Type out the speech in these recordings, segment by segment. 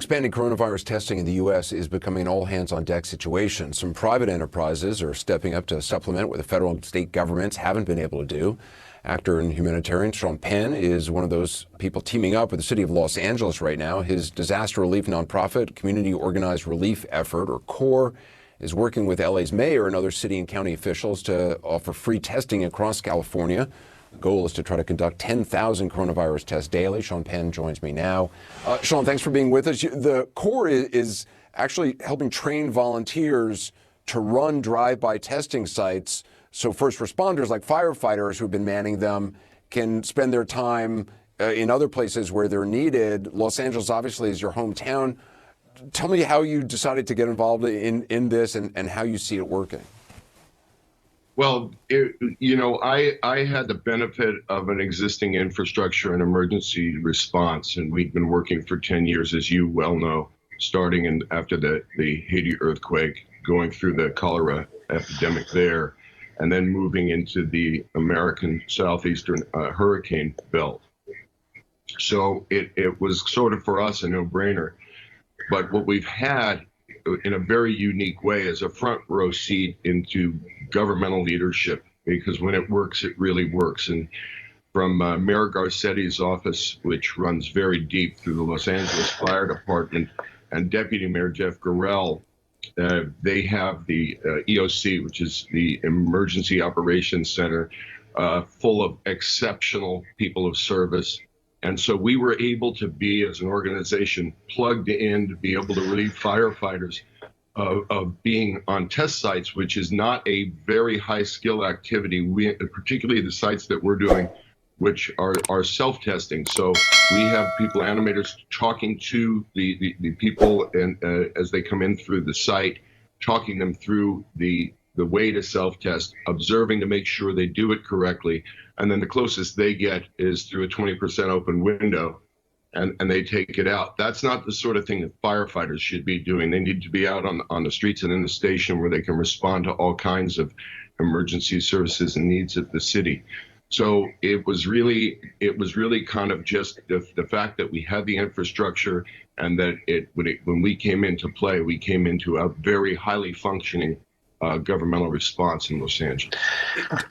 Expanding coronavirus testing in the U.S. is becoming an all-hands-on-deck situation. Some private enterprises are stepping up to supplement what the federal and state governments haven't been able to do. Actor and humanitarian Sean Penn is one of those people teaming up with the city of Los Angeles right now. His disaster relief nonprofit, Community Organized Relief Effort, or CORE, is working with LA's mayor and other city and county officials to offer free testing across California. The goal is to try to conduct 10,000 coronavirus tests daily. Sean Penn joins me now. Sean, thanks for being with us. The CORE is actually helping train volunteers to run drive-by testing sites so first responders like firefighters who've been manning them can spend their time in other places where they're needed. Los Angeles obviously is your hometown. Tell me how you decided to get involved in this and how you see it working. Well, I had the benefit of an existing infrastructure and emergency response, and we've been working for 10 years, as you well know, starting after the Haiti earthquake, going through the cholera epidemic there, and then moving into the American southeastern hurricane belt. So it was sort of for us a no-brainer. But what we've had in a very unique way is a front row seat into governmental leadership, because when it works, it really works. And from Mayor Garcetti's office, which runs very deep through the Los Angeles Fire Department, and Deputy Mayor Jeff Gorell, they have the EOC, which is the Emergency Operations Center, full of exceptional people of service. And so we were able to be, as an organization, plugged in to be able to relieve firefighters of being on test sites, which is not a very high skill activity, particularly the sites that we're doing, which are self-testing. So we have people, animators, talking to the people and as they come in through the site, talking them through the way to self-test, observing to make sure they do it correctly. And then the closest they get is through a 20% open window, and they take it out. That's not the sort of thing that firefighters should be doing. They need to be out on the streets and in the station where they can respond to all kinds of emergency services and needs of the city. So it was really kind of just the fact that we had the infrastructure, and that when we came into play, we came into a very highly functioning governmental response in Los Angeles.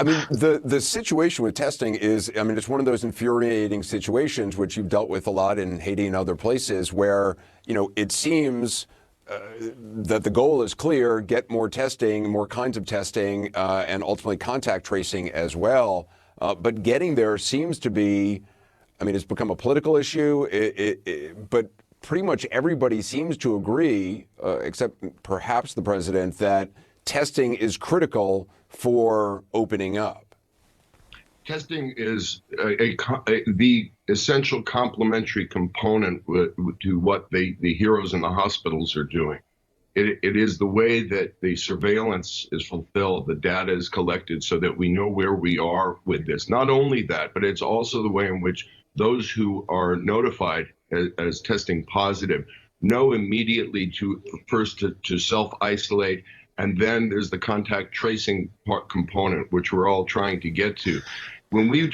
I mean, the situation with testing is, I mean, it's one of those infuriating situations which you've dealt with a lot in Haiti and other places where, it seems that the goal is clear: get more testing, more kinds of testing, and ultimately contact tracing as well. But getting there seems to be, I mean, it's become a political issue, but pretty much everybody seems to agree, except perhaps the president, that testing is critical for opening up. Testing is the essential complementary component to what the heroes in the hospitals are doing. It is the way that the surveillance is fulfilled, the data is collected so that we know where we are with this. Not only that, but it's also the way in which those who are notified as testing positive know immediately to self-isolate. And then there's the contact tracing component, which we're all trying to get to. When we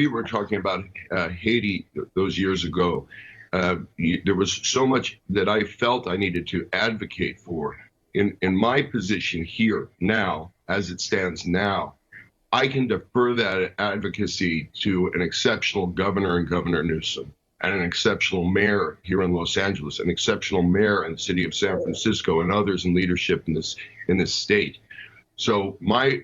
were talking about Haiti those years ago, there was so much that I felt I needed to advocate for. In my position here now, as it stands now, I can defer that advocacy to an exceptional governor and Governor Newsom, and an exceptional mayor here in Los Angeles, an exceptional mayor in the city of San Francisco, and others in leadership in this state. So I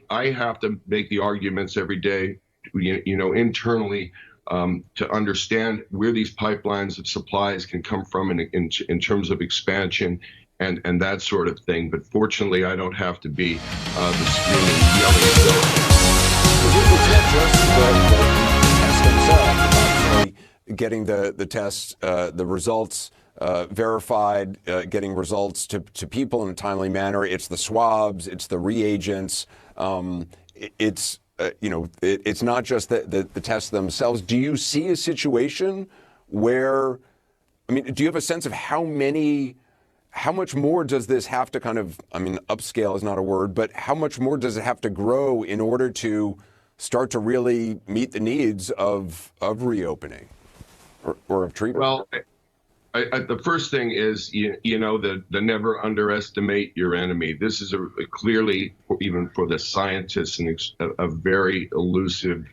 have to make the arguments every day, internally, to understand where these pipelines of supplies can come from in terms of expansion and that sort of thing. But fortunately, I don't have to be the screaming, yelling. It's not just the tests themselves. Getting the tests, the results verified, getting results to people in a timely manner. It's the swabs, it's the reagents. It's not just the tests themselves. Do you see a situation where, I mean, do you have a sense of how much more does this have to kind of, I mean, upscale is not a word, but how much more does it have to grow in order to start to really meet the needs of reopening or of treatment? Well, The first thing is, the never underestimate your enemy. This is clearly, even for the scientists, a very elusive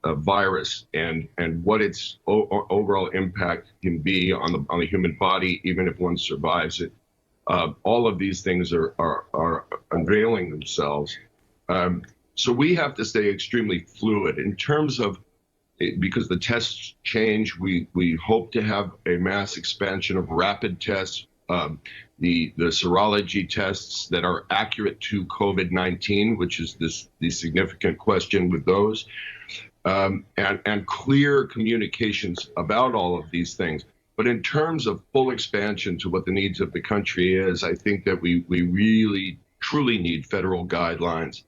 virus, and what its overall impact can be on the human body, even if one survives it. All of these things are unveiling themselves. So we have to stay extremely fluid in terms of, because the tests change. We hope to have a mass expansion of rapid tests, the serology tests that are accurate to COVID-19, which is the significant question with those, and clear communications about all of these things. But in terms of full expansion to what the needs of the country is, I think that we really, truly need federal guidelines.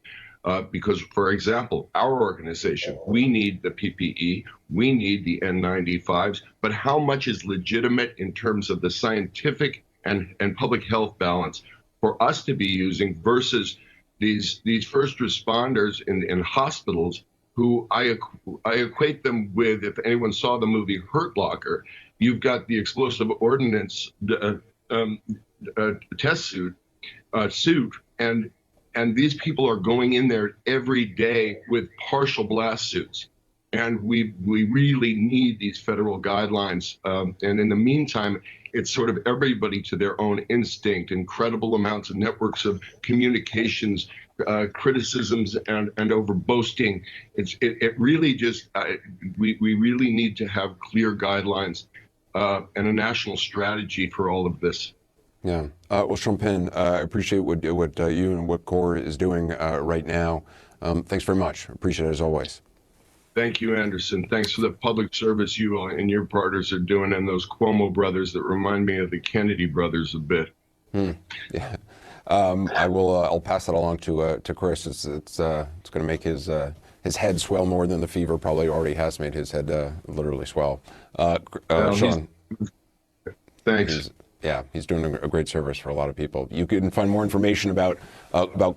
Because, for example, our organization, we need the PPE, we need the N95s, but how much is legitimate in terms of the scientific and public health balance for us to be using versus these first responders in hospitals, who I equate them with, if anyone saw the movie Hurt Locker, you've got the explosive ordnance test suit, and these people are going in there every day with partial blast suits. And we really need these federal guidelines. And in the meantime, it's sort of everybody to their own instinct, incredible amounts of networks of communications, criticisms, and over boasting. It really just, we really need to have clear guidelines and a national strategy for all of this. Yeah. Well, Sean Penn, I appreciate what you and what CORE is doing right now. Thanks very much. Appreciate it as always. Thank you, Anderson. Thanks for the public service you and your partners are doing, and those Cuomo brothers that remind me of the Kennedy brothers a bit. Yeah. I'll pass that along to Chris. It's going to make his head swell more than the fever probably already has made his head literally swell. Sean. Thanks. He's doing a great service for a lot of people. You can find more information about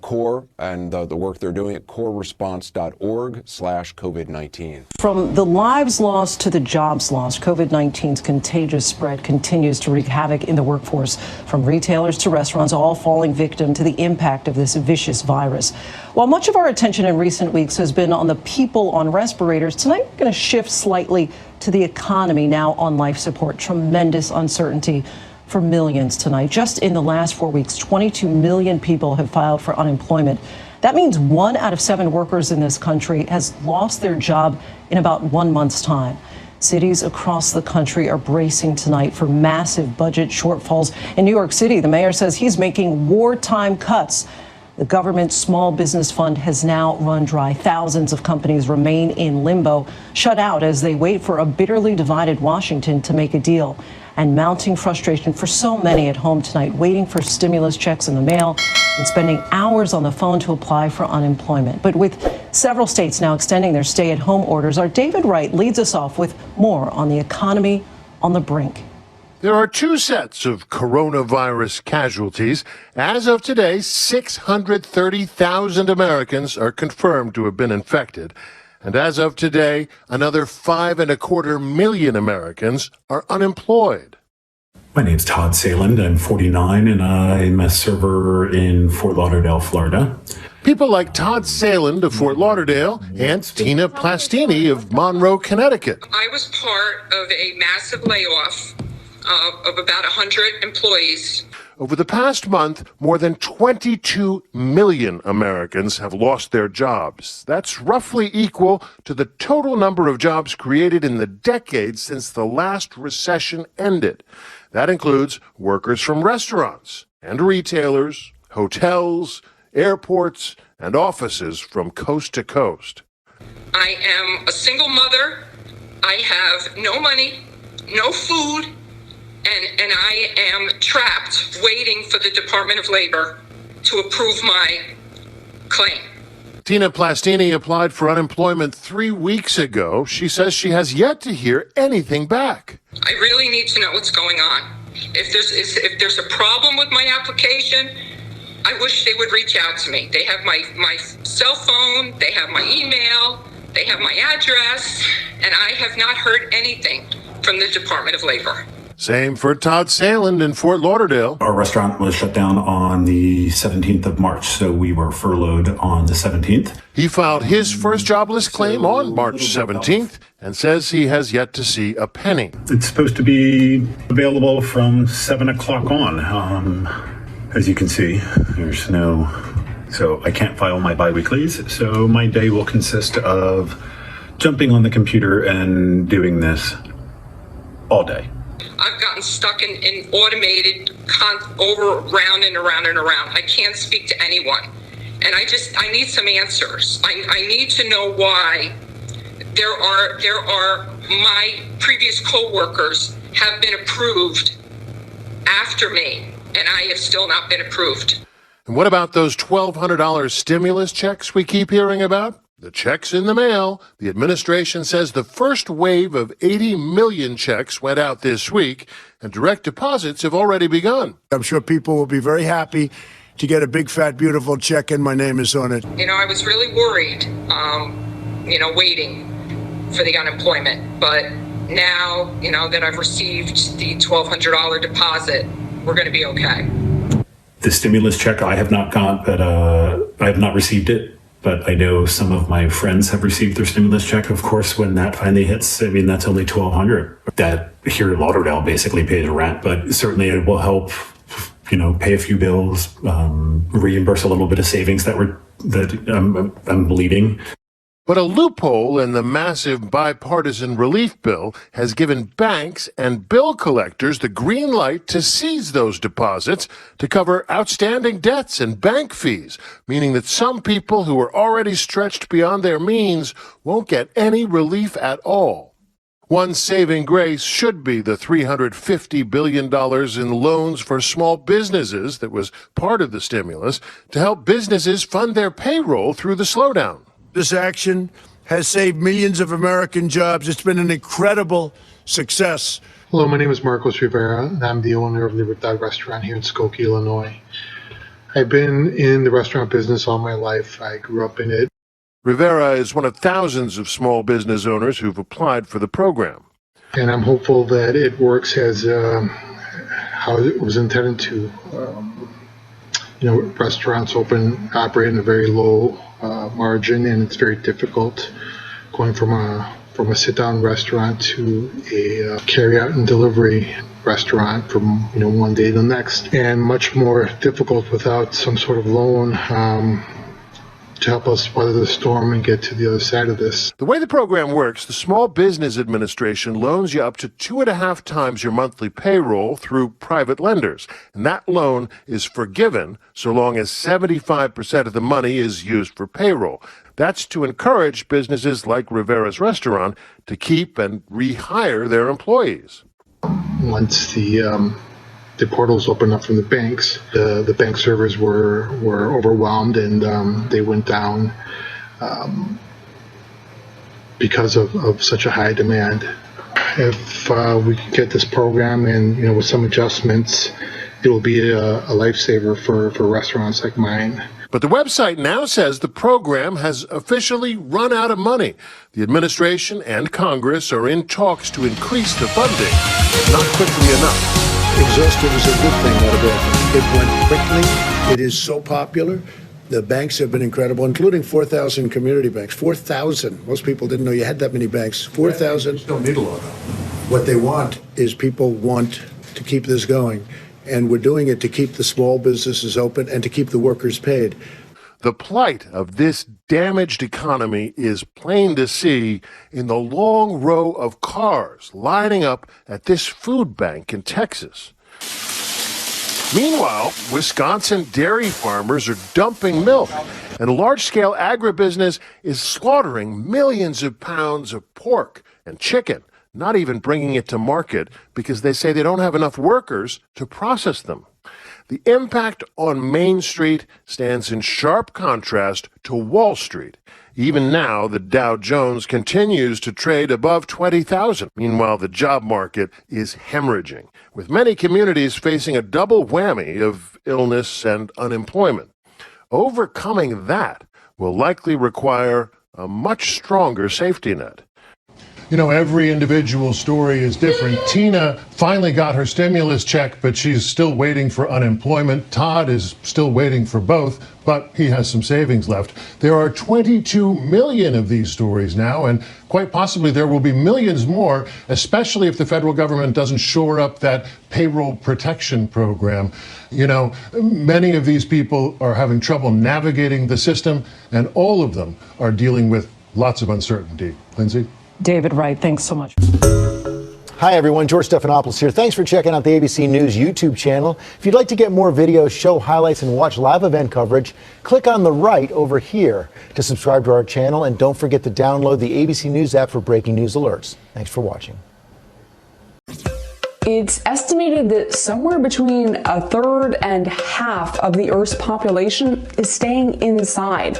CORE and the work they're doing at coreresponse.org/COVID-19. From the lives lost to the jobs lost, COVID-19's contagious spread continues to wreak havoc in the workforce, from retailers to restaurants, all falling victim to the impact of this vicious virus. While much of our attention in recent weeks has been on the people on respirators, tonight we're going to shift slightly to the economy, now on life support. Tremendous uncertainty for millions tonight. Just in the last 4 weeks, 22 million people have filed for unemployment. That means 1 out of 7 workers in this country has lost their job in about 1 month's time. Cities across the country are bracing tonight for massive budget shortfalls. In New York City, the mayor says he's making wartime cuts. The government's small business fund has now run dry. Thousands of companies remain in limbo, shut out as they wait for a bitterly divided Washington to make a deal. And mounting frustration for so many at home tonight, waiting for stimulus checks in the mail and spending hours on the phone to apply for unemployment. But with several states now extending their stay-at-home orders, our David Wright leads us off with more on the economy on the brink. There are 2 sets of coronavirus casualties. As of today, 630,000 Americans are confirmed to have been infected. And as of today, another 5.25 million Americans are unemployed. My name's Todd Saleland. I'm 49, and I'm a server in Fort Lauderdale, Florida. People like Todd Saleland of Fort Lauderdale and Tina Plastini of Monroe, Connecticut. I was part of a massive layoff of about 100 employees. Over the past month, more than 22 million Americans have lost their jobs. That's roughly equal to the total number of jobs created in the decade since the last recession ended. That includes workers from restaurants and retailers, hotels, airports, and offices from coast to coast. I am a single mother. I have no money, no food, and I am trapped waiting for the Department of Labor to approve my claim. Tina Plastini applied for unemployment 3 weeks ago. She says she has yet to hear anything back. I really need to know what's going on. If there's a problem with my application, I wish they would reach out to me. They have my cell phone, they have my email, they have my address, and I have not heard anything from the Department of Labor. Same for Todd Saleland in Fort Lauderdale. Our restaurant was shut down on the 17th of March, so we were furloughed on the 17th. He filed his first jobless claim on March 17th and says he has yet to see a penny. It's supposed to be available from 7 o'clock on. As you can see, there's no... So I can't file my biweeklies, so my day will consist of jumping on the computer and doing this all day. I've gotten stuck in automated round and around and around. I can't speak to anyone. And I need some answers. I need to know why there are my previous coworkers have been approved after me, and I have still not been approved. And what about those $1,200 stimulus checks we keep hearing about? The check's in the mail. The administration says the first wave of 80 million checks went out this week, and direct deposits have already begun. I'm sure people will be very happy to get a big, fat, beautiful check, and my name is on it. I was really worried, waiting for the unemployment. But now, that I've received the $1,200 deposit, we're going to be okay. The stimulus check I have not got, but I have not received it. But I know some of my friends have received their stimulus check. Of course, when that finally hits, that's only $1,200. That here in Lauderdale basically pays rent, but certainly it will help, pay a few bills, reimburse a little bit of savings that I'm bleeding. But a loophole in the massive bipartisan relief bill has given banks and bill collectors the green light to seize those deposits to cover outstanding debts and bank fees, meaning that some people who are already stretched beyond their means won't get any relief at all. One saving grace should be the $350 billion in loans for small businesses that was part of the stimulus to help businesses fund their payroll through the slowdown. This action has saved millions of American jobs. It's been an incredible success. Hello, my name is Marcos Rivera, and I'm the owner of Libertad Restaurant here in Skokie, Illinois. I've been in the restaurant business all my life. I grew up in it. Rivera is one of thousands of small business owners who've applied for the program. And I'm hopeful that it works as how it was intended to. Restaurants operate in a very low margin, and it's very difficult going from a sit-down restaurant to a carry-out and delivery restaurant from one day to the next, and much more difficult without some sort of loan to help us weather the storm and get to the other side of this. The way the program works, the Small Business Administration loans you up to 2.5 times your monthly payroll through private lenders. And that loan is forgiven so long as 75% of the money is used for payroll. That's to encourage businesses like Rivera's Restaurant to keep and rehire their employees. Once the portals opened up from the banks, the bank servers were overwhelmed, and they went down because of such a high demand. If we can get this program and with some adjustments, it will be a lifesaver for restaurants like mine. But the website now says the program has officially run out of money. The administration and Congress are in talks to increase the funding, not quickly enough. Exhaustive is a good thing, not a bad thing. It went quickly. It is so popular. The banks have been incredible, including 4,000 community banks. 4,000. Most people didn't know you had that many banks. 4,000. Don't need a lot. What they want is people want to keep this going. And we're doing it to keep the small businesses open and to keep the workers paid. The plight of this damaged economy is plain to see in the long row of cars lining up at this food bank in Texas. Meanwhile, Wisconsin dairy farmers are dumping milk, and large-scale agribusiness is slaughtering millions of pounds of pork and chicken, not even bringing it to market because they say they don't have enough workers to process them. The impact on Main Street stands in sharp contrast to Wall Street. Even now, the Dow Jones continues to trade above 20,000. Meanwhile, the job market is hemorrhaging, with many communities facing a double whammy of illness and unemployment. Overcoming that will likely require a much stronger safety net. You know, every individual story is different. Tina finally got her stimulus check, but she's still waiting for unemployment. Todd is still waiting for both, but he has some savings left. There are 22 million of these stories now, and quite possibly there will be millions more, especially if the federal government doesn't shore up that payroll protection program. You know, many of these people are having trouble navigating the system, and all of them are dealing with lots of uncertainty. Lindsay? David Wright, thanks so much. Hi, everyone. George Stephanopoulos here. Thanks for checking out the ABC News YouTube channel. If you'd like to get more videos, show highlights, and watch live event coverage, click on the right over here to subscribe to our channel. And don't forget to download the ABC News app for breaking news alerts. Thanks for watching. It's estimated that somewhere between a third and half of the Earth's population is staying inside.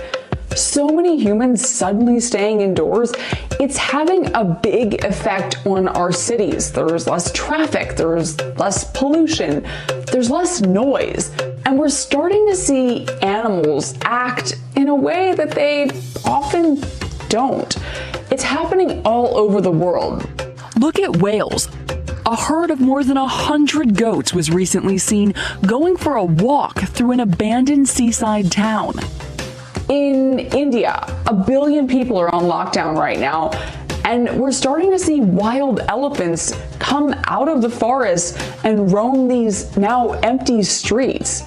So many humans suddenly staying indoors, it's having a big effect on our cities. There's less traffic, there's less pollution, there's less noise, and we're starting to see animals act in a way that they often don't. It's happening all over the world. Look at Wales. A herd of more than 100 goats was recently seen going for a walk through an abandoned seaside town. In India, 1 billion people are on lockdown right now, and we're starting to see wild elephants come out of the forest and roam these now empty streets.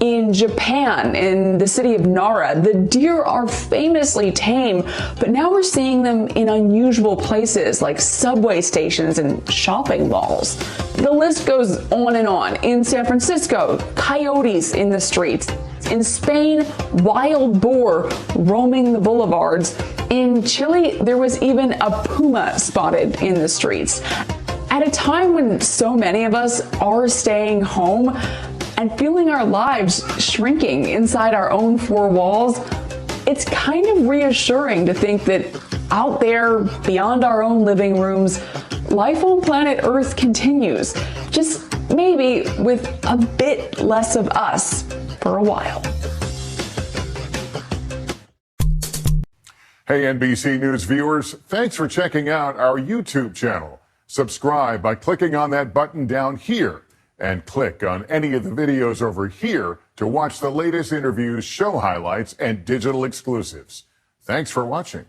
In Japan, in the city of Nara, the deer are famously tame, but now we're seeing them in unusual places like subway stations and shopping malls. The list goes on and on. In San Francisco, coyotes in the streets. In Spain, wild boar roaming the boulevards. In Chile, there was even a puma spotted in the streets. At a time when so many of us are staying home and feeling our lives shrinking inside our own four walls, it's kind of reassuring to think that out there, beyond our own living rooms, life on planet Earth continues, just maybe with a bit less of us for a while. Hey, NBC News viewers, thanks for checking out our YouTube channel. Subscribe by clicking on that button down here and click on any of the videos over here to watch the latest interviews, show highlights, and digital exclusives. Thanks for watching.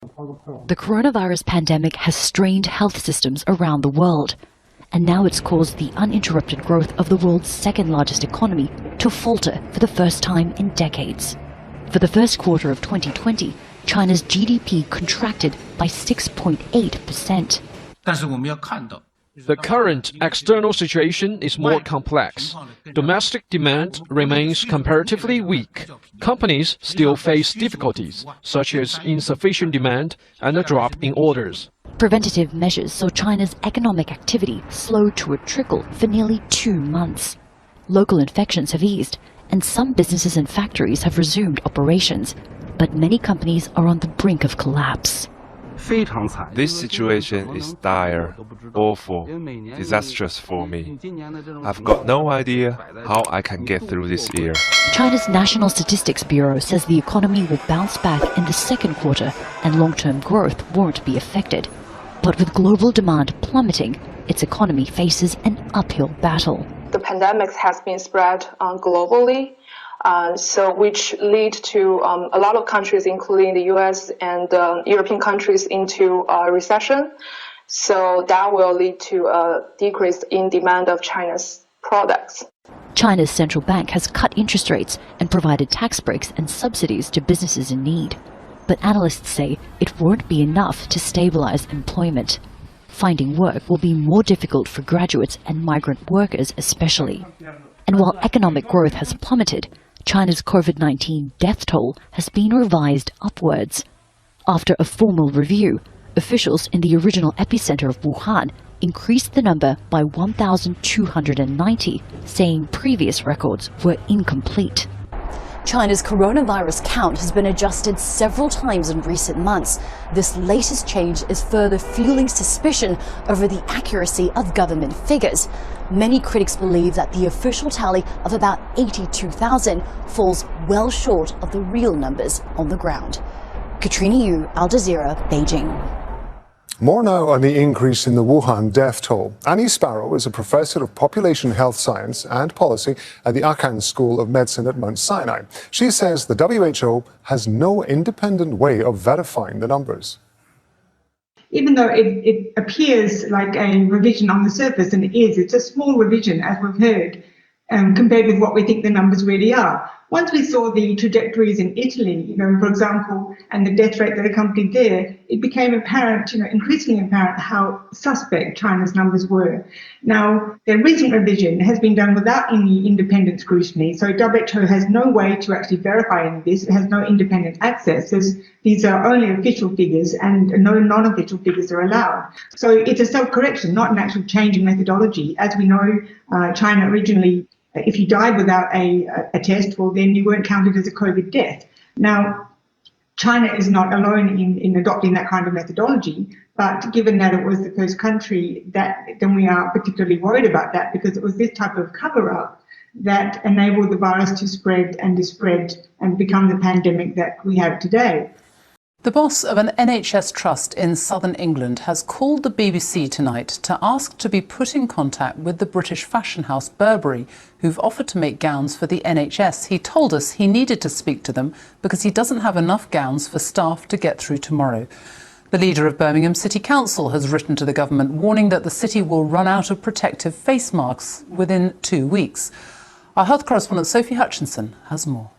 The coronavirus pandemic has strained health systems around the world, and now it's caused the uninterrupted growth of the world's second largest economy to falter for the first time in decades. For the first quarter of 2020, China's GDP contracted by 6.8%. The current external situation is more complex. Domestic demand remains comparatively weak. Companies still face difficulties, such as insufficient demand and a drop in orders. Preventative measures saw China's economic activity slow to a trickle for nearly 2 months. Local infections have eased, and some businesses and factories have resumed operations, but many companies are on the brink of collapse. This situation is dire, awful, disastrous for me. I've got no idea how I can get through this year. China's National Statistics Bureau says the economy will bounce back in the second quarter and long-term growth won't be affected. But with global demand plummeting, its economy faces an uphill battle. The pandemic has been spread globally, which lead to a lot of countries, including the U.S. and European countries, into recession. So that will lead to a decrease in demand of China's products. China's central bank has cut interest rates and provided tax breaks and subsidies to businesses in need. But analysts say it won't be enough to stabilize employment. Finding work will be more difficult for graduates and migrant workers especially. And while economic growth has plummeted, China's COVID-19 death toll has been revised upwards. After a formal review, officials in the original epicenter of Wuhan increased the number by 1,290, saying previous records were incomplete. China's coronavirus count has been adjusted several times in recent months. This latest change is further fueling suspicion over the accuracy of government figures. Many critics believe that the official tally of about 82,000 falls well short of the real numbers on the ground. Katrina Yu, Al Jazeera, Beijing. More now on the increase in the Wuhan death toll. Annie Sparrow is a professor of population health science and policy at the Aachen School of Medicine at Mount Sinai. She says the WHO has no independent way of verifying the numbers. Even though it appears like a revision on the surface, and it is, it's a small revision, as we've heard, compared with what we think the numbers really are. Once we saw the trajectories in Italy, for example, and the death rate that accompanied there, it became apparent, increasingly apparent how suspect China's numbers were. Now, the recent revision has been done without any independent scrutiny, so WHO has no way to actually verify any of this. It has no independent access. These are only official figures, and no non-official figures are allowed. So it's a self-correction, not an actual change in methodology. As we know, China originally, if you died without a test, well, then you weren't counted as a COVID death. Now, China is not alone in adopting that kind of methodology, but given that it was the first country, then we are particularly worried about that, because it was this type of cover-up that enabled the virus to spread and become the pandemic that we have today. The boss of an NHS trust in southern England has called the BBC tonight to ask to be put in contact with the British fashion house Burberry, who've offered to make gowns for the NHS. He told us he needed to speak to them because he doesn't have enough gowns for staff to get through tomorrow. The leader of Birmingham City Council has written to the government warning that the city will run out of protective face masks within 2 weeks. Our health correspondent Sophie Hutchinson has more.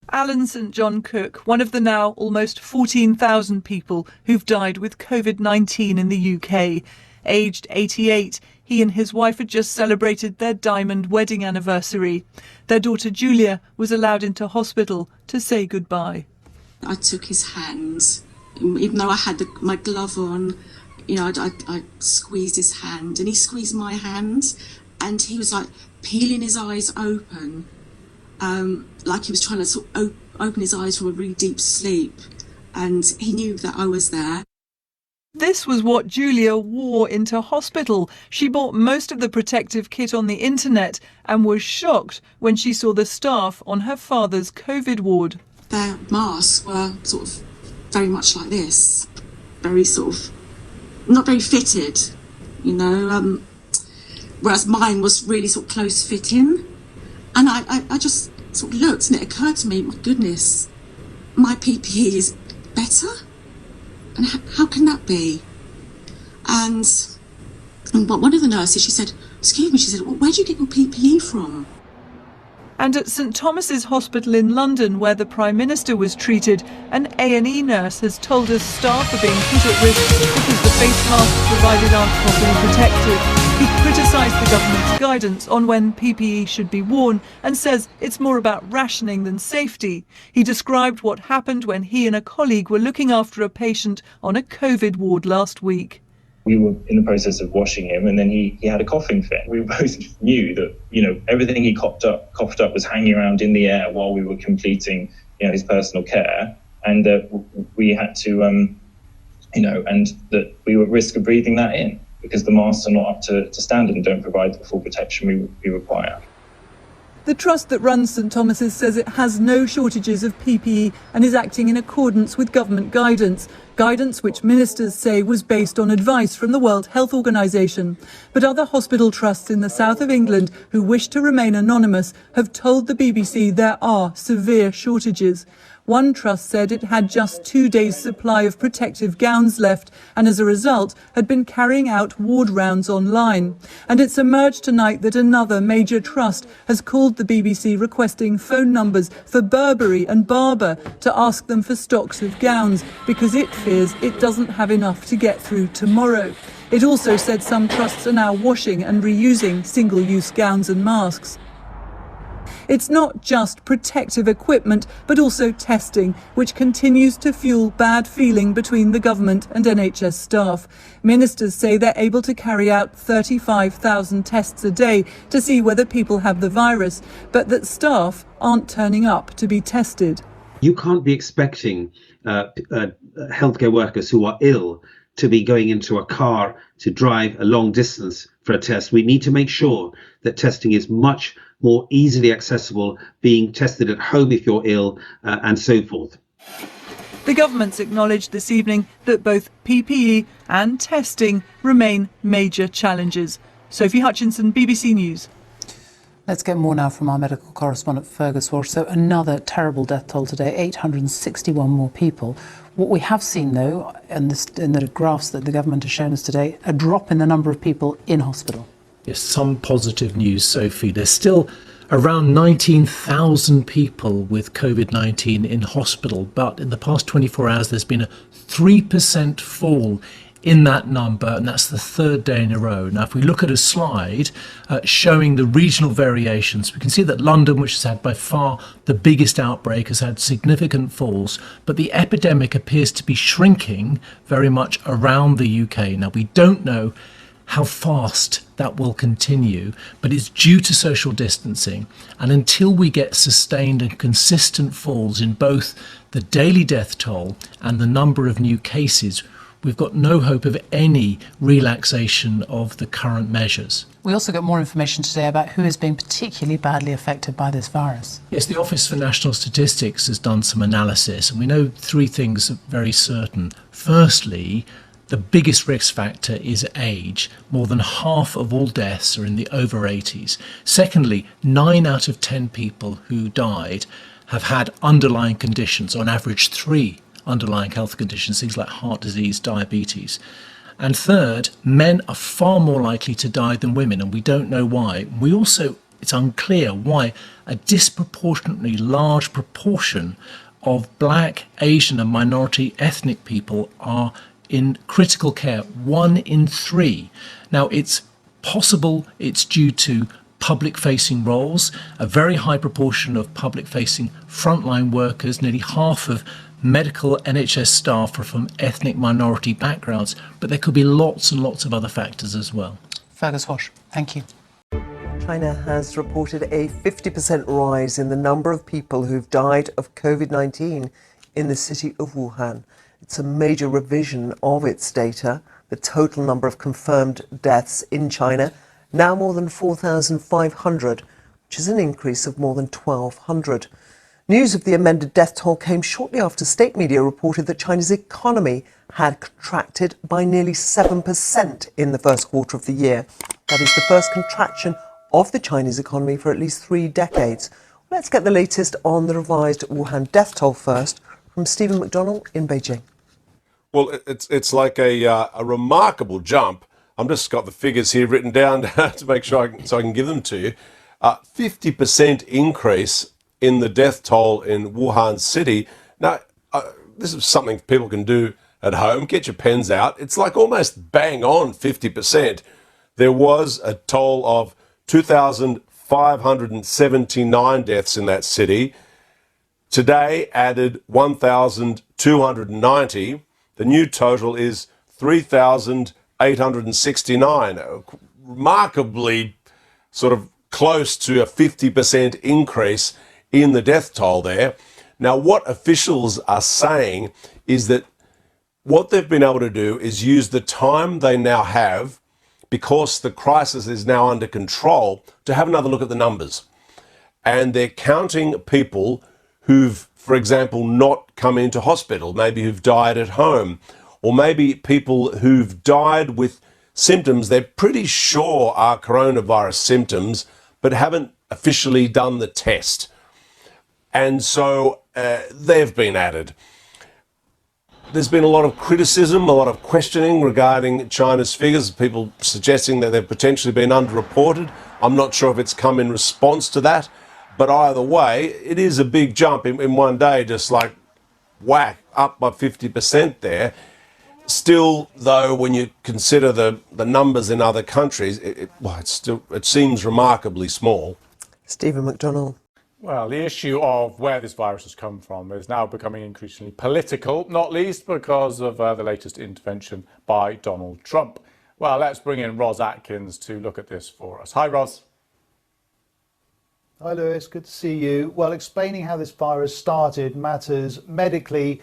Alan St John Cook, one of the now almost 14,000 people who've died with COVID-19 in the UK. Aged 88, he and his wife had just celebrated their diamond wedding anniversary. Their daughter Julia was allowed into hospital to say goodbye. I took his hand, even though I had my glove on, I squeezed his hand and he squeezed my hand and he was like peeling his eyes open. Like he was trying to sort of open his eyes from a really deep sleep, and he knew that I was there. This was what Julia wore into hospital. She bought most of the protective kit on the internet and was shocked when she saw the staff on her father's COVID ward. Their masks were sort of very much like this, very sort of not very fitted, whereas mine was really sort of close fitting. And I just sort of looked and it occurred to me, my goodness, my PPE is better? And how can that be? And one of the nurses, she said, excuse me, she said, well, where do you get your PPE from? And at St Thomas's Hospital in London, where the Prime Minister was treated, an A&E nurse has told us staff are being put at risk because the face masks provided aren't properly protected. He criticised the government's guidance on when PPE should be worn and says it's more about rationing than safety. He described what happened when he and a colleague were looking after a patient on a COVID ward last week. We were in the process of washing him and then he had a coughing fit. We both knew that, everything he coughed up was hanging around in the air while we were completing, his personal care. And we had to, and that we were at risk of breathing that in because the masks are not up to standard and don't provide the full protection we require. The trust that runs St Thomas's says it has no shortages of PPE and is acting in accordance with government guidance which ministers say was based on advice from the World Health Organization. But other hospital trusts in the south of England who wish to remain anonymous have told the BBC there are severe shortages. One trust said it had just 2 days' supply of protective gowns left and as a result had been carrying out ward rounds online. And it's emerged tonight that another major trust has called the BBC requesting phone numbers for Burberry and Barbour to ask them for stocks of gowns because it fears it doesn't have enough to get through tomorrow. It also said some trusts are now washing and reusing single-use gowns and masks. It's not just protective equipment, but also testing, which continues to fuel bad feeling between the government and NHS staff. Ministers say they're able to carry out 35,000 tests a day to see whether people have the virus, but that staff aren't turning up to be tested. You can't be expecting healthcare workers who are ill to be going into a car to drive a long distance for a test. We need to make sure that testing is much more easily accessible, being tested at home if you're ill, and so forth. The government's acknowledged this evening that both PPE and testing remain major challenges. Sophie Hutchinson, BBC News. Let's get more now from our medical correspondent Fergus Walsh. So another terrible death toll today, 861 more people. What we have seen, though, in the graphs that the government has shown us today, a drop in the number of people in hospital. Yes, some positive news, Sophie. There's still around 19,000 people with COVID-19 in hospital, but in the past 24 hours there's been a 3% fall in that number, and that's the third day in a row. Now, if we look at a slide showing the regional variations, we can see that London, which has had by far the biggest outbreak, has had significant falls, but the epidemic appears to be shrinking very much around the UK. Now, we don't know how fast that will continue, but it's due to social distancing. And until we get sustained and consistent falls in both the daily death toll and the number of new cases, we've got no hope of any relaxation of the current measures. We also got more information today about who is being particularly badly affected by this virus. Yes, the Office for National Statistics has done some analysis, and we know three things are very certain. Firstly, the biggest risk factor is age. More than half of all deaths are in the over 80s. Secondly, 9 out of 10 people who died have had underlying conditions, on average 3 underlying health conditions, things like heart disease, diabetes. And third, men are far more likely to die than women, and we don't know why. It's unclear why a disproportionately large proportion of Black, Asian and minority ethnic people are in critical care, 1 in 3. Now, it's possible it's due to public-facing roles, a very high proportion of public-facing frontline workers, nearly half of medical NHS staff are from ethnic minority backgrounds, but there could be lots and lots of other factors as well. Fergus Walsh, thank you. China has reported a 50% rise in the number of people who've died of COVID-19 in the city of Wuhan. It's a major revision of its data. The total number of confirmed deaths in China, now more than 4,500, which is an increase of more than 1,200. News of the amended death toll came shortly after state media reported that China's economy had contracted by nearly 7% in the first quarter of the year. That is the first contraction of the Chinese economy for at least 3 decades. Let's get the latest on the revised Wuhan death toll first from Stephen McDonnell in Beijing. Well, it's like a remarkable jump. I've just got the figures here written down to make sure so I can give them to you. 50% increase in the death toll in Wuhan city. Now, this is something people can do at home. Get your pens out. It's like almost bang on 50%. There was a toll of 2,579 deaths in that city. Today added 1,290. The new total is 3,869. Remarkably sort of close to a 50% increase in the death toll there. Now, what officials are saying is that what they've been able to do is use the time they now have, because the crisis is now under control, to have another look at the numbers. And they're counting people who've, for example, not come into hospital, maybe who've died at home, or maybe people who've died with symptoms they're pretty sure are coronavirus symptoms, but haven't officially done the test. And so they've been added. There's been a lot of criticism, a lot of questioning regarding China's figures, people suggesting that they've potentially been underreported. I'm not sure if it's come in response to that, but either way, it is a big jump in one day, just like whack, up by 50% there. Still, though, when you consider the numbers in other countries, it seems remarkably small. Stephen McDonnell. Well, the issue of where this virus has come from is now becoming increasingly political, not least because of the latest intervention by Donald Trump. Well, let's bring in Ros Atkins to look at this for us. Hi, Ros. Hi, Lewis. Good to see you. Well, explaining how this virus started matters medically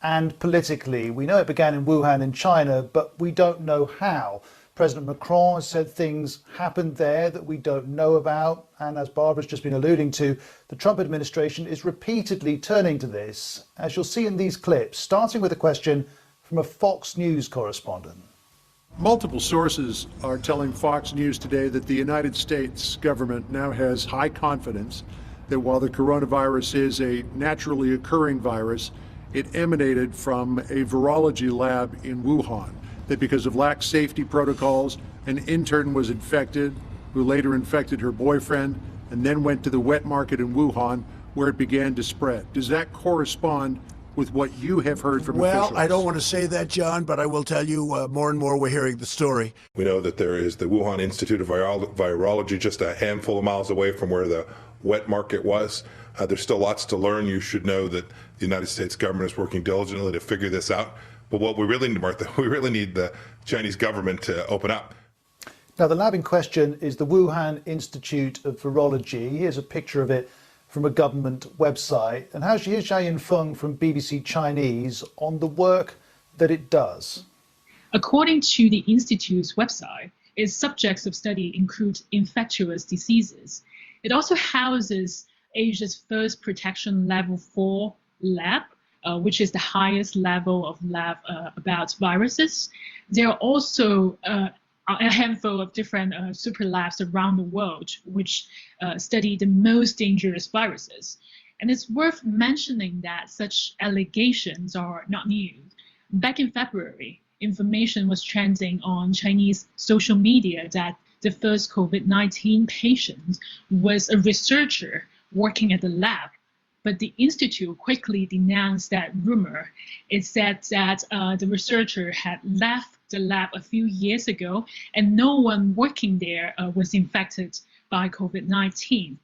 and politically. We know it began in Wuhan in China, but we don't know how. President Macron has said things happened there that we don't know about. And as Barbara's just been alluding to, the Trump administration is repeatedly turning to this, as you'll see in these clips, starting with a question from a Fox News correspondent. Multiple sources are telling Fox News today that the United States government now has high confidence that while the coronavirus is a naturally occurring virus, it emanated from a virology lab in Wuhan, that because of lax safety protocols, an intern was infected, who later infected her boyfriend, and then went to the wet market in Wuhan, where it began to spread. Does that correspond with what you have heard from officials? Well, I don't want to say that, John, but I will tell you more and more we're hearing the story. We know that there is the Wuhan Institute of Virology just a handful of miles away from where the wet market was. There's still lots to learn. You should know that the United States government is working diligently to figure this out. But what we really need, Martha, we really need the Chinese government to open up. Now, the lab in question is the Wuhan Institute of Virology. Here's a picture of it from a government website. And here's Xiaoyin Feng from BBC Chinese on the work that it does. According to the Institute's website, its subjects of study include infectious diseases. It also houses Asia's first protection level 4 lab, which is the highest level of lab about viruses. There are also a handful of different super labs around the world which study the most dangerous viruses. And it's worth mentioning that such allegations are not new. Back in February, information was trending on Chinese social media that the first COVID-19 patient was a researcher working at the lab. But the Institute quickly denounced that rumor. It said that the researcher had left the lab a few years ago and no one working there was infected by COVID-19.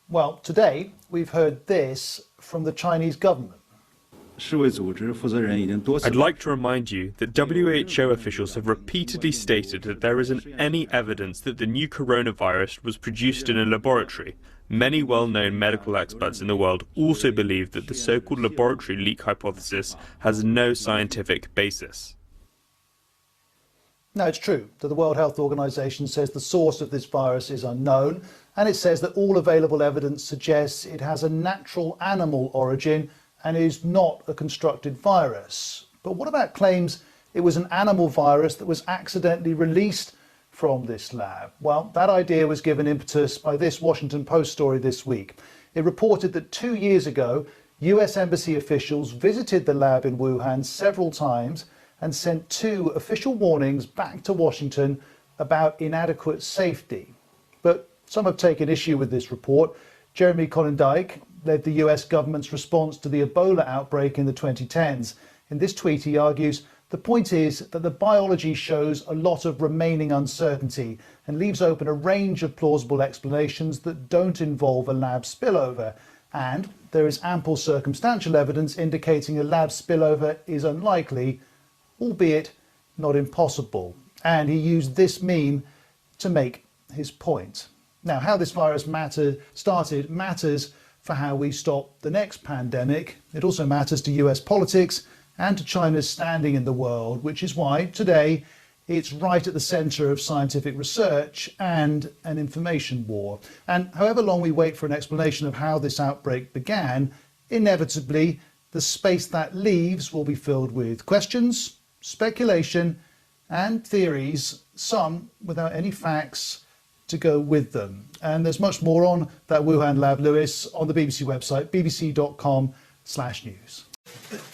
Well, today we've heard this from the Chinese government. I'd like to remind you that WHO officials have repeatedly stated that there isn't any evidence that the new coronavirus was produced in a laboratory. Many well-known medical experts in the world also believe that the so-called laboratory leak hypothesis has no scientific basis. Now, it's true that the World Health Organization says the source of this virus is unknown, and it says that all available evidence suggests it has a natural animal origin and is not a constructed virus. But what about claims it was an animal virus that was accidentally released from this lab? Well, that idea was given impetus by this Washington Post story this week. It reported that 2 years ago, US embassy officials visited the lab in Wuhan several times and sent 2 official warnings back to Washington about inadequate safety. But some have taken issue with this report. Jeremy Colindike led the US government's response to the Ebola outbreak in the 2010s. In this tweet, he argues, the point is that the biology shows a lot of remaining uncertainty and leaves open a range of plausible explanations that don't involve a lab spillover. And there is ample circumstantial evidence indicating a lab spillover is unlikely, albeit not impossible. And he used this meme to make his point. Now, how this virus started matters for how we stop the next pandemic. It also matters to US politics and to China's standing in the world, which is why today it's right at the center of scientific research and an information war. And however long we wait for an explanation of how this outbreak began, inevitably the space that leaves will be filled with questions, speculation, and theories, some without any facts to go with them. And there's much more on that Wuhan lab, Lewis, on the BBC website, bbc.com/news.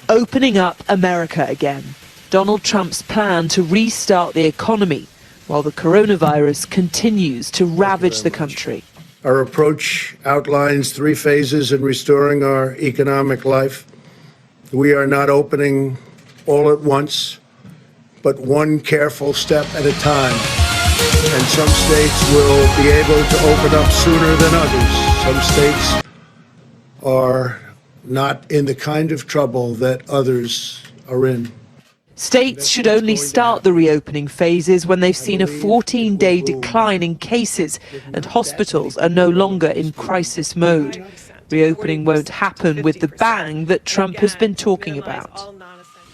Opening up America again. Donald Trump's plan to restart the economy while the coronavirus continues to ravage the country. Our approach outlines 3 phases in restoring our economic life. We are not opening all at once, but one careful step at a time. And some states will be able to open up sooner than others. Some states are not in the kind of trouble that others are in. States should only start the reopening phases when they've seen a 14-day decline in cases and hospitals are no longer in crisis mode. Reopening won't happen with the bang that Trump has been talking about.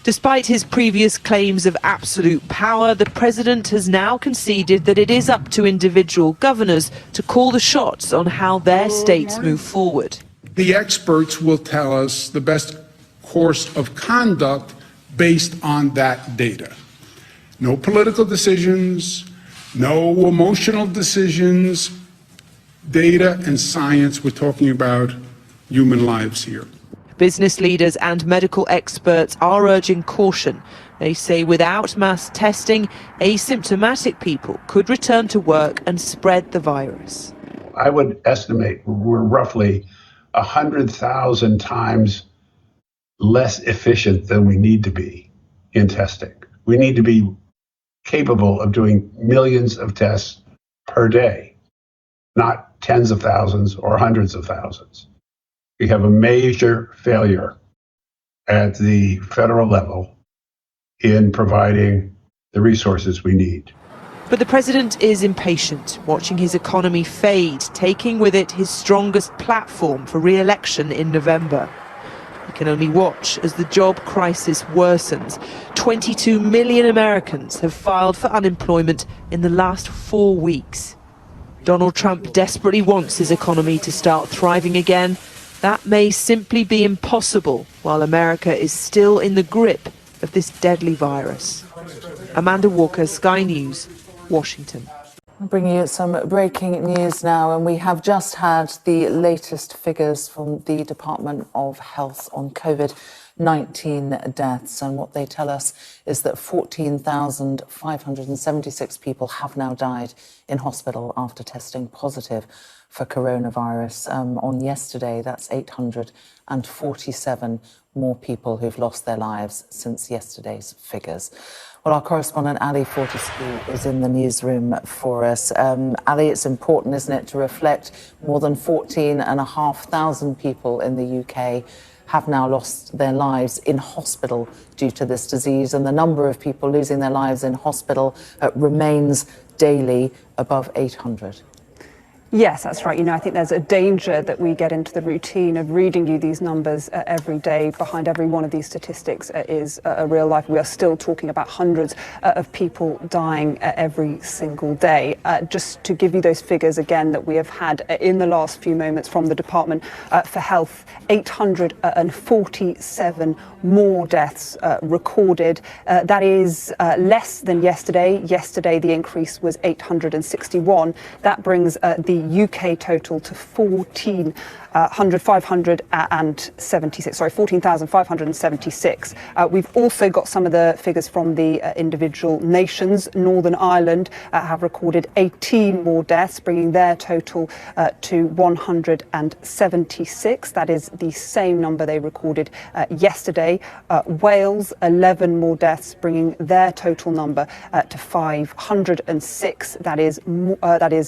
Despite his previous claims of absolute power, the president has now conceded that it is up to individual governors to call the shots on how their states move forward. The experts will tell us the best course of conduct based on that data. No political decisions, no emotional decisions, data and science. We're talking about human lives here. Business leaders and medical experts are urging caution. They say without mass testing, asymptomatic people could return to work and spread the virus. I would estimate we're roughly 100,000 times less efficient than we need to be in testing. We need to be capable of doing millions of tests per day, not tens of thousands or hundreds of thousands. We have a major failure at the federal level in providing the resources we need. But the president is impatient, watching his economy fade, taking with it his strongest platform for re-election in November. He can only watch as the job crisis worsens. 22 million Americans have filed for unemployment in the last 4 weeks. Donald Trump desperately wants his economy to start thriving again. That may simply be impossible while America is still in the grip of this deadly virus. Amanda Walker, Sky News, Washington. I'll bring you some breaking news now, and we have just had the latest figures from the Department of Health on COVID-19 deaths, and what they tell us is that 14,576 people have now died in hospital after testing positive for coronavirus. On yesterday, that's 847 more people who've lost their lives since yesterday's figures. Well, our correspondent Ali Fortescue is in the newsroom for us. Ali, it's important, isn't it, to reflect more than 14,500 people in the UK have now lost their lives in hospital due to this disease, and the number of people losing their lives in hospital remains daily above 800. Yes, that's right. I think there's a danger that we get into the routine of reading you these numbers every day. Behind every one of these statistics is a real life. We are still talking about hundreds of people dying every single day. Just to give you those figures again that we have had in the last few moments from the Department for Health, 847 more deaths recorded. That is less than yesterday. Yesterday, the increase was 861. That brings the UK total to 14,576. We've also got some of the figures from the individual nations. Northern Ireland have recorded 18 more deaths, bringing their total to 176. That is the same number they recorded yesterday. Wales, 11 more deaths, bringing their total number to 506. That is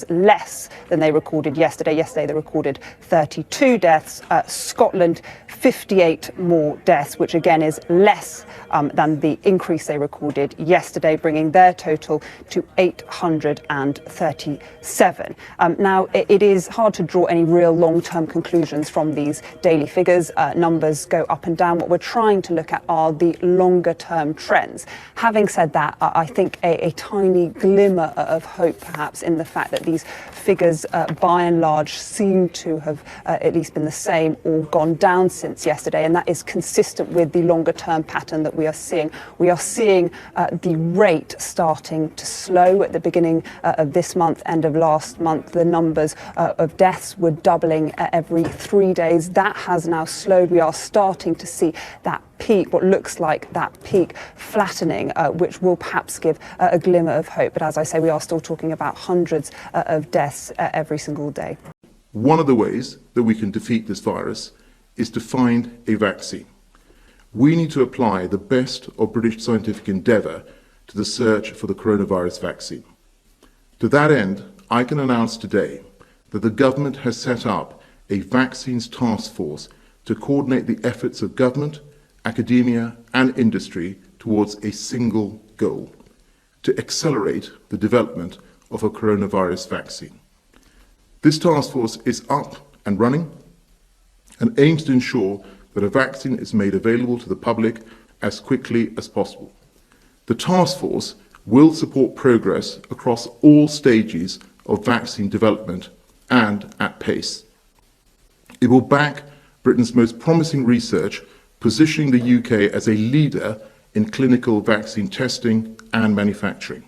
less than they recorded yesterday. Yesterday they recorded 32 deaths. Scotland, 58 more deaths, which again is less than the increase they recorded yesterday, bringing their total to 837. Now, it is hard to draw any real long-term conclusions from these daily figures. Numbers go up and down. What we're trying to look at are the longer-term trends. Having said that, I think a tiny glimmer of hope, perhaps, in the fact that these figures, by and large, seem to have at least been the same or gone down since yesterday, and that is consistent with the longer-term pattern that we are seeing. We are seeing the rate starting to slow at the beginning of this month, end of last month. The numbers of deaths were doubling every 3 days. That has now slowed. We are starting to see that peak, what looks like that peak flattening, which will perhaps give a glimmer of hope. But as I say, we are still talking about hundreds of deaths every single day. One of the ways that we can defeat this virus is to find a vaccine. We need to apply the best of British scientific endeavour to the search for the coronavirus vaccine. To that end, I can announce today that the government has set up a vaccines task force to coordinate the efforts of government, academia and industry towards a single goal: to accelerate the development of a coronavirus vaccine. This task force is up and running and aims to ensure that a vaccine is made available to the public as quickly as possible. The task force will support progress across all stages of vaccine development and at pace. It will back Britain's most promising research, positioning the UK as a leader in clinical vaccine testing and manufacturing.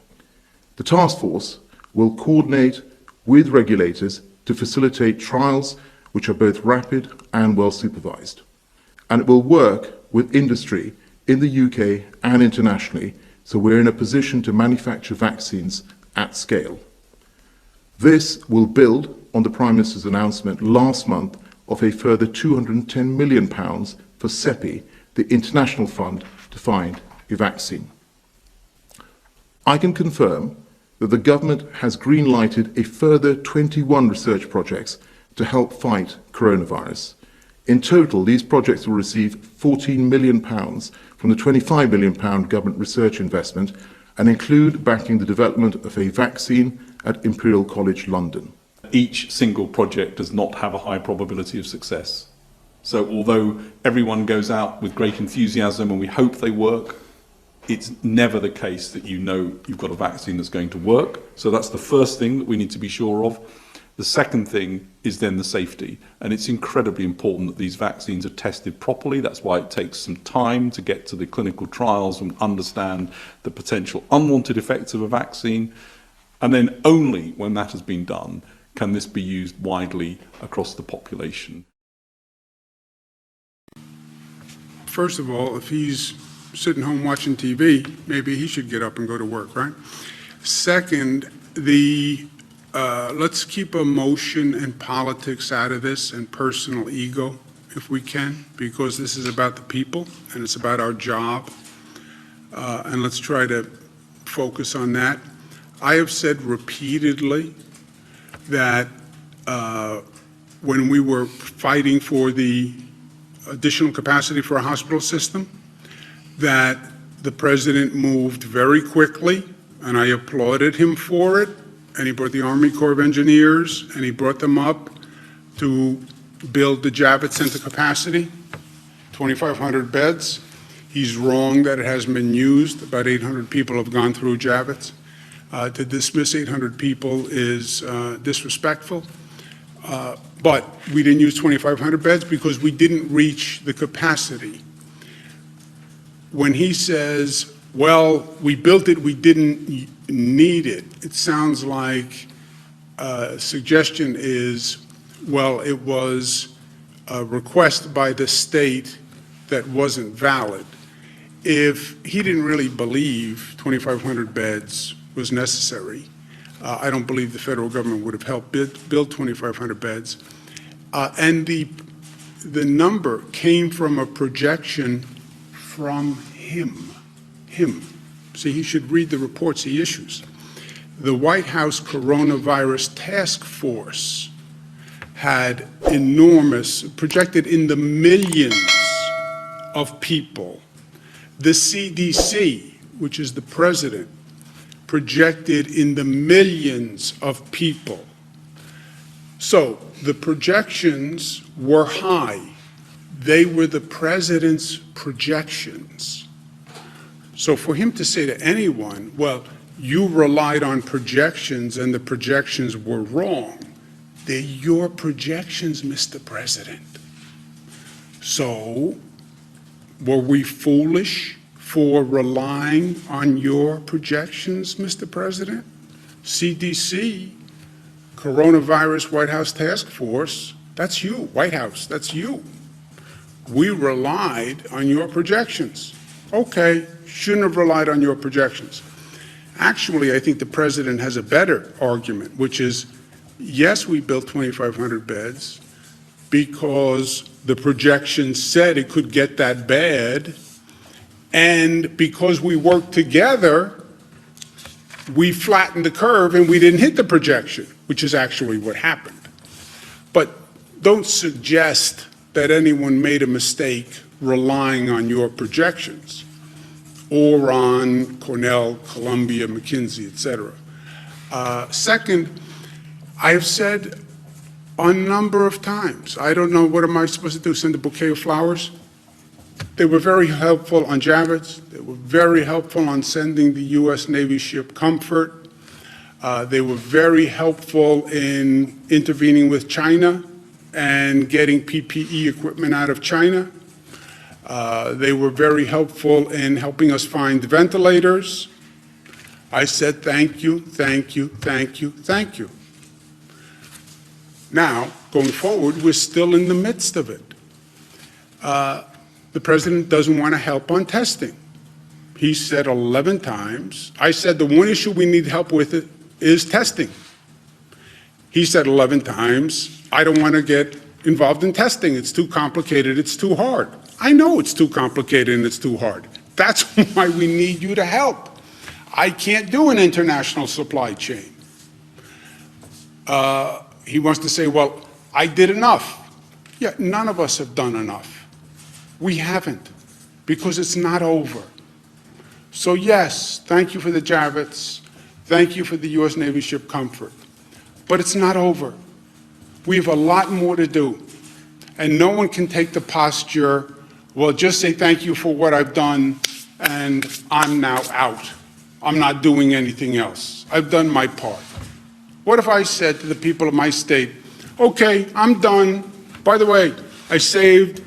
The task force will coordinate with regulators to facilitate trials which are both rapid and well supervised. And it will work with industry in the UK and internationally, so we're in a position to manufacture vaccines at scale. This will build on the Prime Minister's announcement last month of a further £210 million for CEPI, the international fund to find a vaccine. I can confirm that the government has green-lighted a further 21 research projects to help fight coronavirus. In total, these projects will receive £14 million from the £25 million government research investment and include backing the development of a vaccine at Imperial College London. Each single project does not have a high probability of success. So although everyone goes out with great enthusiasm and we hope they work, it's never the case that you know you've got a vaccine that's going to work. So that's the first thing that we need to be sure of. The second thing is then the safety, and it's incredibly important that these vaccines are tested properly. That's why it takes some time to get to the clinical trials and understand the potential unwanted effects of a vaccine. And then only when that has been done can this be used widely across the population. First of all, if he's sitting home watching TV, maybe he should get up and go to work, right? Second, let's keep emotion and politics out of this and personal ego if we can, because this is about the people and it's about our job. And let's try to focus on that. I have said repeatedly that when we were fighting for the additional capacity for a hospital system, that the president moved very quickly, and I applauded him for it. And he brought the Army Corps of Engineers, and he brought them up to build the Javits Center capacity, 2,500 beds. He's wrong that it hasn't been used. About 800 people have gone through Javits. To dismiss 800 people is disrespectful. But we didn't use 2,500 beds because we didn't reach the capacity. When he says, well, we built it, we didn't need it, it sounds like suggestion is, well, it was a request by the state that wasn't valid. If he didn't really believe 2,500 beds was necessary, I don't believe the federal government would have helped build 2,500 beds. And the number came from a projection from him. See, he should read the reports he issues. The White House Coronavirus Task Force had enormous, projected in the millions of people. The CDC, which is the president, projected in the millions of people. So the projections were high. They were the president's projections. So for him to say to anyone, well, you relied on projections and the projections were wrong, they're your projections, Mr. President. So were we foolish for relying on your projections, Mr. President? CDC, Coronavirus White House Task Force, that's you, White House, that's you. We relied on your projections. Okay, shouldn't have relied on your projections. Actually, I think the president has a better argument, which is, yes, we built 2,500 beds because the projections said it could get that bad, and because we worked together, we flattened the curve and we didn't hit the projection, which is actually what happened. But don't suggest that anyone made a mistake relying on your projections or on Cornell, Columbia, McKinsey, etc. Second, I have said a number of times, I don't know, what am I supposed to do, send a bouquet of flowers? They were very helpful on Javits. They were very helpful on sending the U.S. Navy ship Comfort. They were very helpful in intervening with China and getting PPE equipment out of China. They were very helpful in helping us find ventilators. I said thank you, thank you, thank you, thank you. Now, going forward, we're still in the midst of it. The president doesn't want to help on testing. He said 11 times. I said the one issue we need help with is testing. He said 11 times, I don't want to get involved in testing. It's too complicated. It's too hard. I know it's too complicated and it's too hard. That's why we need you to help. I can't do an international supply chain. He wants to say, well, I did enough. Yeah, none of us have done enough. We haven't, because it's not over. So yes, thank you for the Javits. Thank you for the U.S. Navy ship Comfort. But it's not over. We have a lot more to do. And no one can take the posture, well, just say thank you for what I've done, and I'm now out. I'm not doing anything else. I've done my part. What if I said to the people of my state, okay, I'm done. By the way, I saved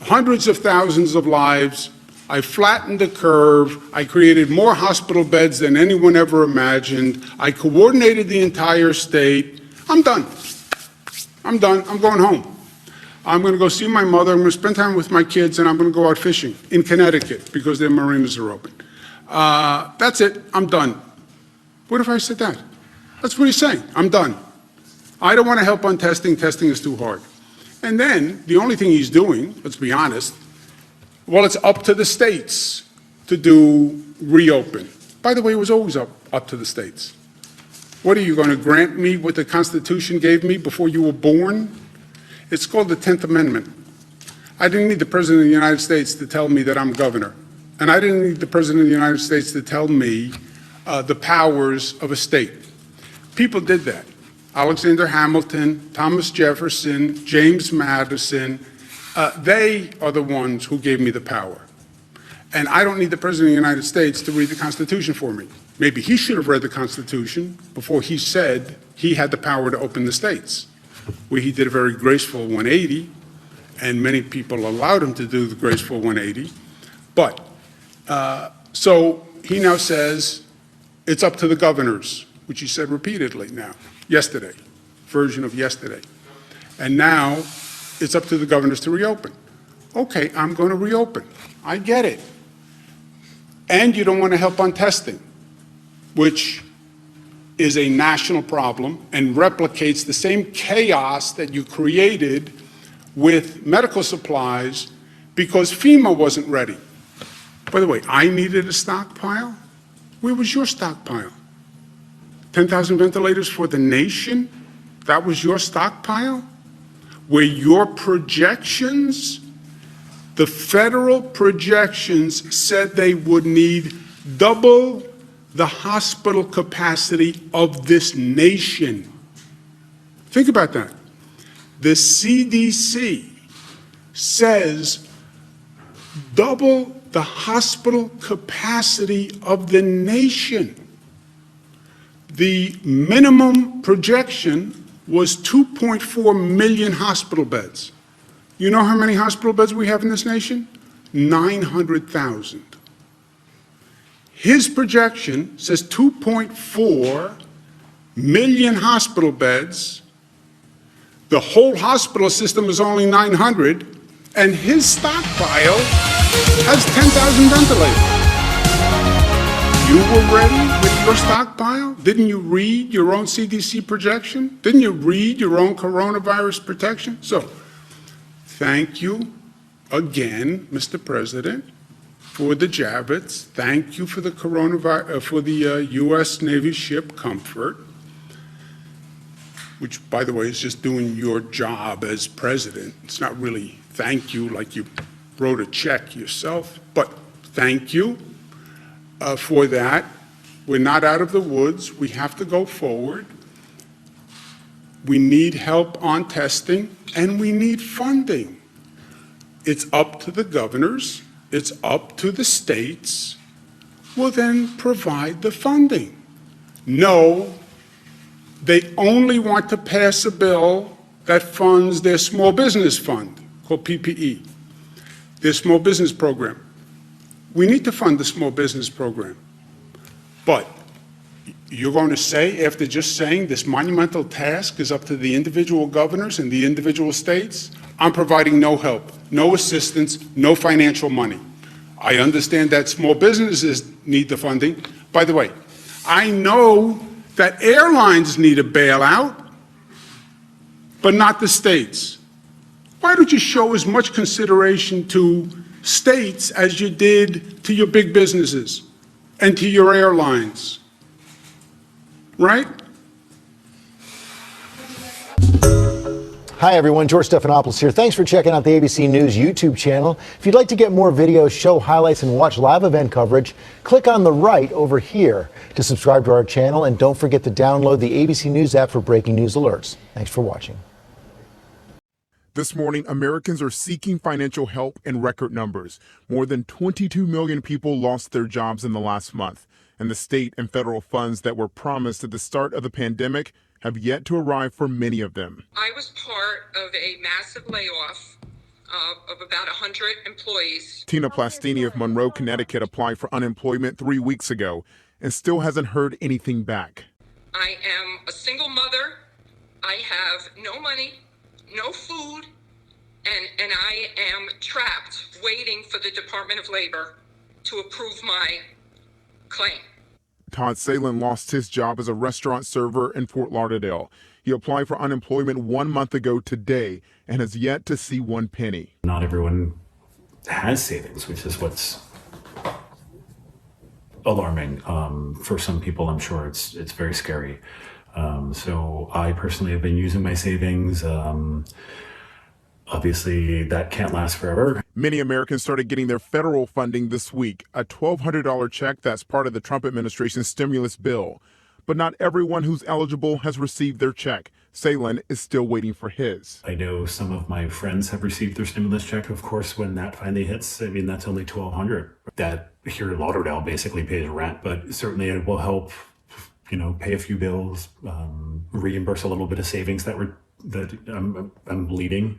hundreds of thousands of lives. I flattened the curve. I created more hospital beds than anyone ever imagined. I coordinated the entire state. I'm done. I'm done. I'm going home. I'm going to go see my mother. I'm going to spend time with my kids, and I'm going to go out fishing in Connecticut because their marinas are open. That's it. I'm done. What if I said that? That's what he's saying. I'm done. I don't want to help on testing. Testing is too hard. And then the only thing he's doing, let's be honest, well, it's up to the states to do reopen. By the way, it was always up to the states. What are you going to grant me what the Constitution gave me before you were born? It's called the 10th Amendment. I didn't need the President of the United States to tell me that I'm governor. And I didn't need the President of the United States to tell me the powers of a state. People did that. Alexander Hamilton, Thomas Jefferson, James Madison, they are the ones who gave me the power. And I don't need the President of the United States to read the Constitution for me. Maybe he should have read the Constitution before he said he had the power to open the states, where he did a very graceful 180, and many people allowed him to do the graceful 180. But, so he now says it's up to the governors, which he said repeatedly now, yesterday, version of yesterday. And now it's up to the governors to reopen. Okay, I'm going to reopen. I get it. And you don't want to help on testing, which is a national problem and replicates the same chaos that you created with medical supplies because FEMA wasn't ready. By the way, I needed a stockpile. Where was your stockpile? 10,000 ventilators for the nation? That was your stockpile? Where your projections, the federal projections said they would need double the hospital capacity of this nation. Think about that. The CDC says double the hospital capacity of the nation. The minimum projection was 2.4 million hospital beds. You know how many hospital beds we have in this nation? 900,000. His projection says 2.4 million hospital beds. The whole hospital system is only 900, and his stockpile has 10,000 ventilators. You were ready with your stockpile? Didn't you read your own CDC projection? Didn't you read your own coronavirus protection? So, thank you again, Mr. President, for the Javits. Thank you for the U.S. Navy ship Comfort, which, by the way, is just doing your job as president. It's not really thank you like you wrote a check yourself, but thank you for that. We're not out of the woods. We have to go forward. We need help on testing, and we need funding. it's up to the governors, it's up to the states, well then provide the funding. No, they only want to pass a bill that funds their small business fund, called PPE, their small business program. We need to fund the small business program. But you're going to say, after just saying this monumental task is up to the individual governors and the individual states, I'm providing no help, no assistance, no financial money. I understand that small businesses need the funding. By the way, I know that airlines need a bailout, but not the states. Why don't you show as much consideration to states as you did to your big businesses and to your airlines? Right? Hi everyone, George Stephanopoulos here. Thanks for checking out the ABC News YouTube channel. If you'd like to get more videos, show highlights, and watch live event coverage, click on the right over here to subscribe to our channel, and don't forget to download the ABC News app for breaking news alerts. Thanks for watching. This morning, Americans are seeking financial help in record numbers. More than 22 million people lost their jobs in the last month, and the state and federal funds that were promised at the start of the pandemic have yet to arrive for many of them. I was part of a massive layoff of about 100 employees. Tina Plastini of Monroe, Connecticut applied for unemployment 3 weeks ago and still hasn't heard anything back. I am a single mother. I have no money, no food, and I am trapped waiting for the Department of Labor to approve my claim. Todd Salin lost his job as a restaurant server in Fort Lauderdale. He applied for unemployment 1 month ago today and has yet to see one penny. Not everyone has savings, which is what's alarming. For some people, I'm sure it's very scary. So I personally have been using my savings. Obviously, that can't last forever. Many Americans started getting their federal funding this week, a $1,200 check that's part of the Trump administration's stimulus bill. But not everyone who's eligible has received their check. Salin is still waiting for his. I know some of my friends have received their stimulus check. Of course, when that finally hits, I mean, that's only $1,200. That here in Lauderdale basically pays rent, but certainly it will help, pay a few bills, reimburse a little bit of savings that I'm bleeding.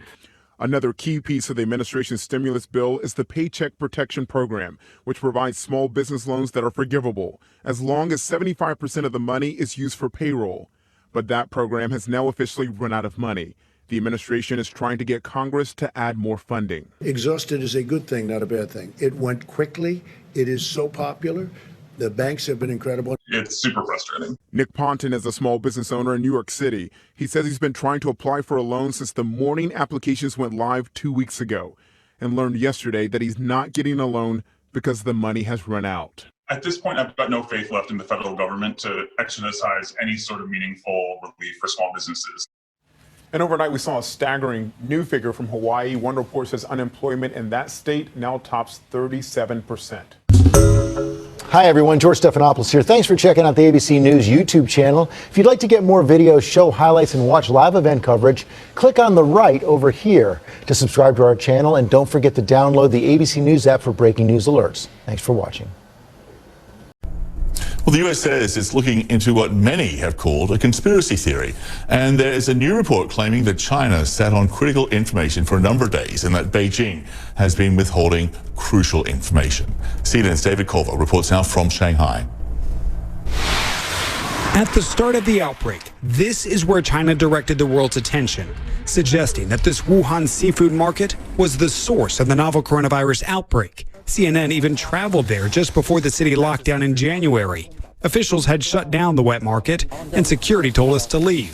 Another key piece of the administration's stimulus bill is the Paycheck Protection Program, which provides small business loans that are forgivable, as long as 75% of the money is used for payroll. But that program has now officially run out of money. The administration is trying to get Congress to add more funding. Exhausted is a good thing, not a bad thing. It went quickly. It is so popular. The banks have been incredible. It's super frustrating. Nick Ponton is a small business owner in New York City. He says he's been trying to apply for a loan since the morning applications went live 2 weeks ago, and learned yesterday that he's not getting a loan because the money has run out. At this point, I've got no faith left in the federal government to exercise any sort of meaningful relief for small businesses. And overnight, we saw a staggering new figure from Hawaii. One report says unemployment in that state now tops 37%. Hi everyone, George Stephanopoulos here. Thanks for checking out the ABC News YouTube channel. If you'd like to get more videos, show highlights, and watch live event coverage, click on the right over here to subscribe to our channel, and don't forget to download the ABC News app for breaking news alerts. Thanks for watching. Well, the US says it's looking into what many have called a conspiracy theory. And there is a new report claiming that China sat on critical information for a number of days and that Beijing has been withholding crucial information. CNN's David Corvo reports now from Shanghai. At the start of the outbreak, this is where China directed the world's attention, suggesting that this Wuhan seafood market was the source of the novel coronavirus outbreak. CNN even traveled there just before the city locked down in January. Officials had shut down the wet market, and security told us to leave.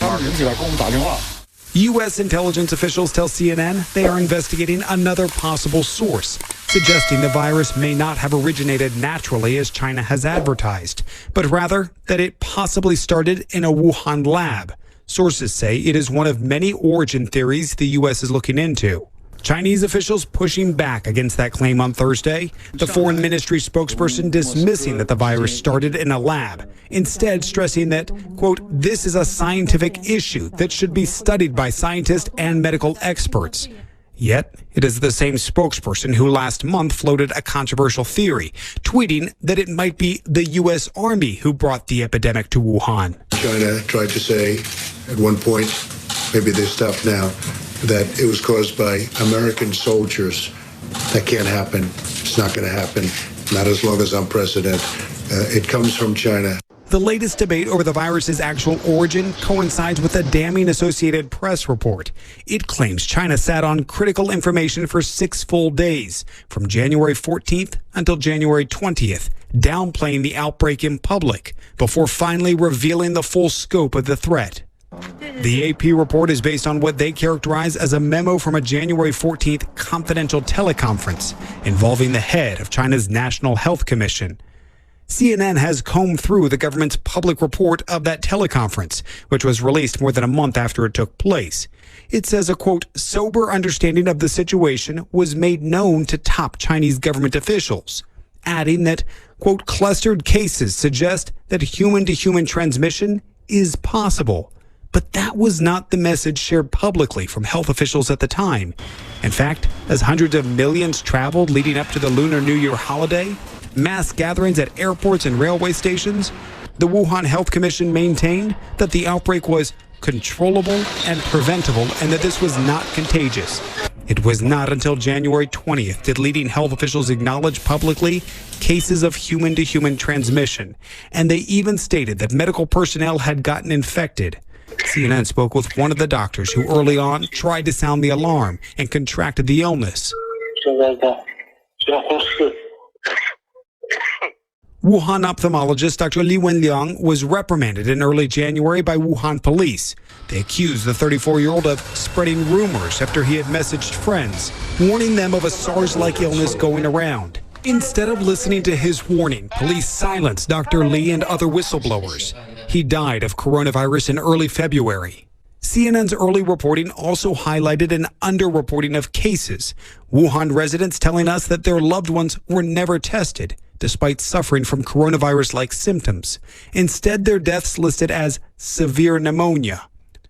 U.S. intelligence officials tell CNN they are investigating another possible source, suggesting the virus may not have originated naturally as China has advertised, but rather that it possibly started in a Wuhan lab. Sources say it is one of many origin theories the U.S. is looking into. Chinese officials pushing back against that claim on Thursday. The foreign ministry spokesperson dismissing that the virus started in a lab, instead stressing that, quote, this is a scientific issue that should be studied by scientists and medical experts. Yet, it is the same spokesperson who last month floated a controversial theory, tweeting that it might be the U.S. Army who brought the epidemic to Wuhan. China tried to say at one point, maybe they stopped now, that it was caused by American soldiers. That can't happen. It's not going to happen. Not as long as I'm president. It comes from China. The latest debate over the virus's actual origin coincides with a damning Associated Press report. It claims China sat on critical information for 6 full days, from January 14th until January 20th, downplaying the outbreak in public, before finally revealing the full scope of the threat. The AP report is based on what they characterize as a memo from a January 14th confidential teleconference involving the head of China's National Health Commission. CNN has combed through the government's public report of that teleconference, which was released more than a month after it took place. It says a, quote, sober understanding of the situation was made known to top Chinese government officials, adding that, quote, clustered cases suggest that human-to-human transmission is possible. But that was not the message shared publicly from health officials at the time. In fact, as hundreds of millions traveled leading up to the Lunar New Year holiday, mass gatherings at airports and railway stations, the Wuhan Health Commission maintained that the outbreak was controllable and preventable and that this was not contagious. It was not until January 20th did leading health officials acknowledge publicly cases of human-to-human transmission, and they even stated that medical personnel had gotten infected. CNN spoke with one of the doctors who early on tried to sound the alarm and contracted the illness. Wuhan ophthalmologist Dr. Li Wenliang was reprimanded in early January by Wuhan police. They accused the 34-year-old of spreading rumors after he had messaged friends, warning them of a SARS-like illness going around. Instead of listening to his warning, police silenced Dr. Li and other whistleblowers. He died of coronavirus in early February. CNN's early reporting also highlighted an underreporting of cases. Wuhan residents telling us that their loved ones were never tested, despite suffering from coronavirus-like symptoms. Instead, their deaths listed as severe pneumonia.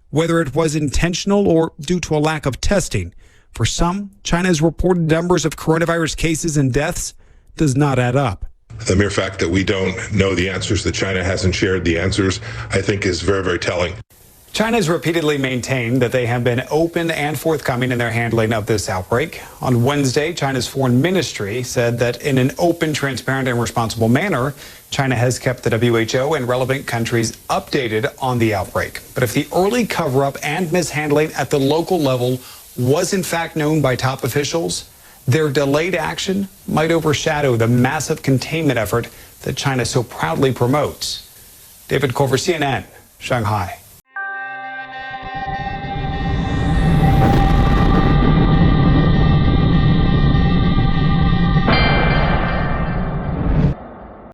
Whether it was intentional or due to a lack of testing, for some, China's reported numbers of coronavirus cases and deaths does not add up. The mere fact that we don't know the answers, that China hasn't shared the answers, I think is very, very telling. China has repeatedly maintained that they have been open and forthcoming in their handling of this outbreak. On Wednesday, China's foreign ministry said that in an open, transparent, and responsible manner, China has kept the WHO and relevant countries updated on the outbreak. But if the early cover-up and mishandling at the local level was in fact known by top officials, their delayed action might overshadow the massive containment effort that China so proudly promotes. David Culver, CNN, Shanghai.